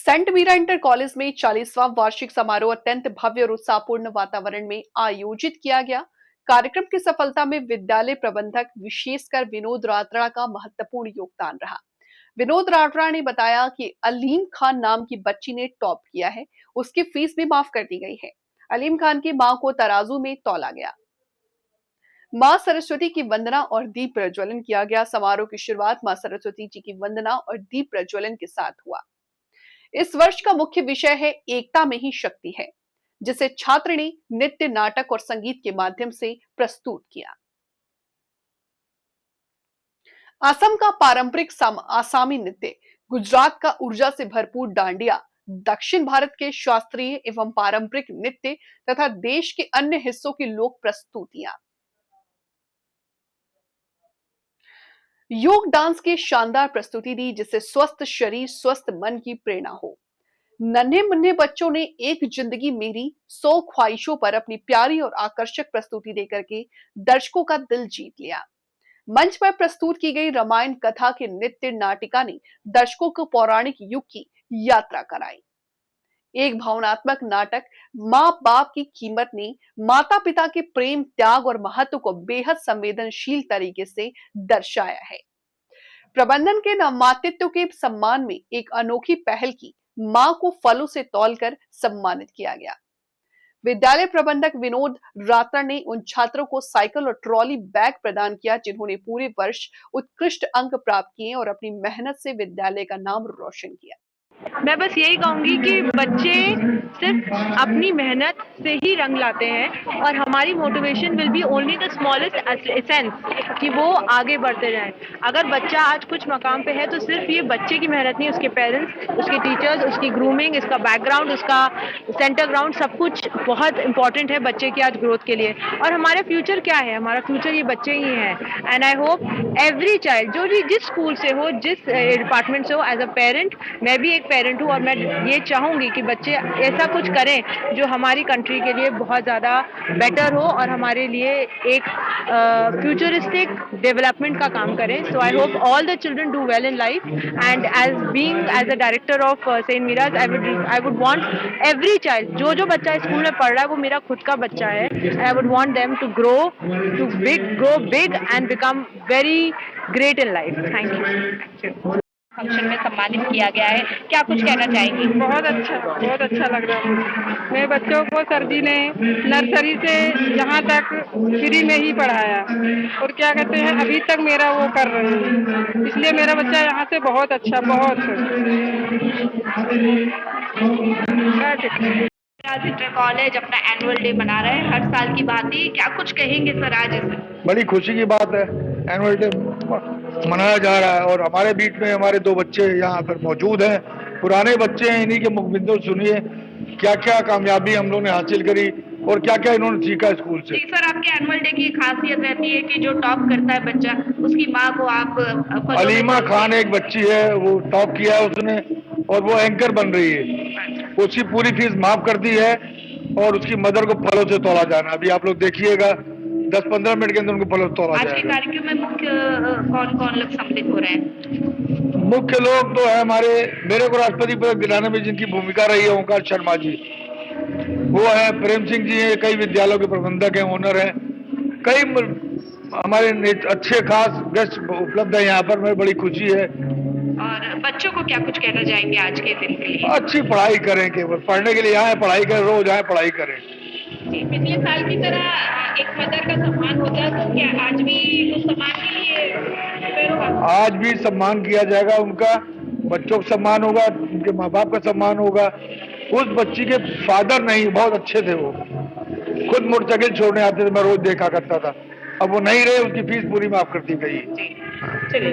Saint Meera inter college में 40वां वार्षिक समारोह अत्यंत भव्य और उत्साहपूर्ण वातावरण में आयोजित किया गया। कार्यक्रम की सफलता में विद्यालय प्रबंधक विशेषकर विनोद रात्रा का महत्वपूर्ण योगदान रहा। विनोद रात्रा ने बताया कि अलीम खान नाम की बच्ची ने टॉप किया है, उसकी फीस भी माफ कर दी गई है। अलीम खान की मां को तराजू में तौला गया। मां सरस्वती की वंदना और दीप प्रज्वलन किया गया। समारोह की शुरुआत मां सरस्वती जी की वंदना और दीप प्रज्वलन के साथ हुआ। इस वर्ष का मुख्य विषय है एकता में ही शक्ति है, जिसे छात्र ने नृत्य, नाटक और संगीत के माध्यम से प्रस्तुत किया। असम का पारंपरिक आसामी नृत्य, गुजरात का ऊर्जा से भरपूर डांडिया, दक्षिण भारत के शास्त्रीय एवं पारंपरिक नृत्य तथा देश के अन्य हिस्सों की लोक प्रस्तुतियां। योग डांस की शानदार प्रस्तुति दी, जिससे स्वस्थ शरीर स्वस्थ मन की प्रेरणा हो। नन्हे मुन्ने बच्चों ने एक जिंदगी मेरी 100 ख्वाहिशों पर अपनी प्यारी और आकर्षक प्रस्तुति देकर के दर्शकों का दिल जीत लिया। मंच पर प्रस्तुत की गई रामायण कथा के नृत्य नाटिका ने दर्शकों को पौराणिक युग की यात्रा कराई। एक भावनात्मक नाटक मां बाप की कीमत ने माता पिता के प्रेम, त्याग और महत्व को बेहद संवेदनशील तरीके से दर्शाया है। प्रबंधन के नवमातृत्व के सम्मान में एक अनोखी पहल की, मां को फलों से तौलकर सम्मानित किया गया। विद्यालय प्रबंधक विनोद रात्रा ने उन छात्रों को साइकिल और ट्रॉली बैग प्रदान किया जिन्होंने पूरे वर्ष उत्कृष्ट अंक प्राप्त किए और अपनी मेहनत से विद्यालय का नाम रोशन किया। मैं बस यही कहूंगी कि बच्चे सिर्फ अपनी मेहनत से ही रंग लाते हैं और हमारी motivation will be only the smallest essence कि वो आगे बढ़ते जाएं। अगर बच्चा आज कुछ मकाम पे है तो सिर्फ ये बच्चे की मेहनत नहीं, उसके पेरेंट्स, उसके टीचर्स, उसकी ग्रूमिंग, इसका बैकग्राउंड, उसका सेंटर ग्राउंड, सब कुछ बहुत इंपॉर्टेंट है बच्चे की आज ग्रोथ के लिए। और हमारा फ्यूचर क्या है? हमारा फ्यूचर ये बच्चे ही हैं। And I hope every child, जो भी जिस स्कूल से हो, जिस डिपार्टमेंट से हो, एज अ पेरेंट, मैं भी एक पेरेंट हूँ और मैं ये चाहूंगी कि बच्चे ऐसा कुछ करें जो हमारी कंट्री के लिए बहुत ज़्यादा बेटर हो और हमारे लिए एक फ्यूचरिस्टिक डेवलपमेंट का काम करें। So I hope all the children do well in life and as a director of saint Mira's, I would want every child, जो बच्चा स्कूल में पढ़ रहा है वो मेरा खुद का बच्चा है। I would want them to grow big and become very great in life. Thank you. Function में सम्मानित किया गया है, क्या कुछ कहना चाहेंगी? बहुत अच्छा लग रहा है मुझे। मेरे बच्चों को सर जी ने नर्सरी से यहाँ तक फ्री में ही पढ़ाया और क्या कहते हैं, अभी तक मेरा वो कर रहे हैं, इसलिए मेरा बच्चा यहाँ से बहुत अच्छा, बहुत इंटर कॉलेज अपना एनुअल डे मना रहे हैं, हर साल की भांति। क्या कुछ कहेंगे सर आज इसे? बड़ी खुशी की बात है, एनुअल डे मनाया जा रहा है और हमारे बीच में हमारे दो बच्चे यहाँ पर मौजूद हैं। पुराने बच्चे हैं, इन्हीं के मुखबिंदु सुनिए क्या क्या कामयाबी हम लोगों ने हासिल करी और क्या क्या इन्होंने सीखा स्कूल से। जी सर, आपके एनुअल डे की खासियत रहती है कि जो टॉप करता है बच्चा, उसकी माँ को आप अलीमा खान एक बच्ची है, वो टॉप किया है उसने और वो एंकर बन रही है। उसकी पूरी फीस माफ कर दी है और उसकी मदर को फलों से तोला जाना। अभी आप लोग देखिएगा 10-15 मिनट के अंदर उनको फलों से तोला जाएगा। आज के कार्यक्रम में मुख्य कौन लोग सम्मिलित हो रहे हैं? मुख्य लोग तो है हमारे, मेरे को राष्ट्रपति पदक दिलाने में जिनकी भूमिका रही है, ओंकार शर्मा जी, वो है, प्रेम सिंह जी है, कई विद्यालयों के प्रबंधक हैं, ओनर हैं, कई हमारे अच्छे खास गेस्ट उपलब्ध है यहाँ पर। मैं बड़ी खुशी है। और बच्चों को क्या कुछ कहना चाहेंगे आज के दिन के लिए? अच्छी पढ़ाई करें, केवल पढ़ने के लिए यहाँ पढ़ाई करें, रोज आए पढ़ाई करें। पिछले साल की तरह एक मदर का सम्मान होता है, तो क्या आज भी उस सम्मान के लिए प्रिपेयर होगा? आज भी सम्मान किया जाएगा उनका, बच्चों का सम्मान होगा, उनके माँ बाप का सम्मान होगा। उस बच्ची के फादर नहीं, बहुत अच्छे थे, वो खुद मोटरसाइकिल छोड़ने आते थे, मैं रोज देखा करता था। अब वो नहीं रहे, उसकी फीस पूरी माफ कर दी गई। चलिए।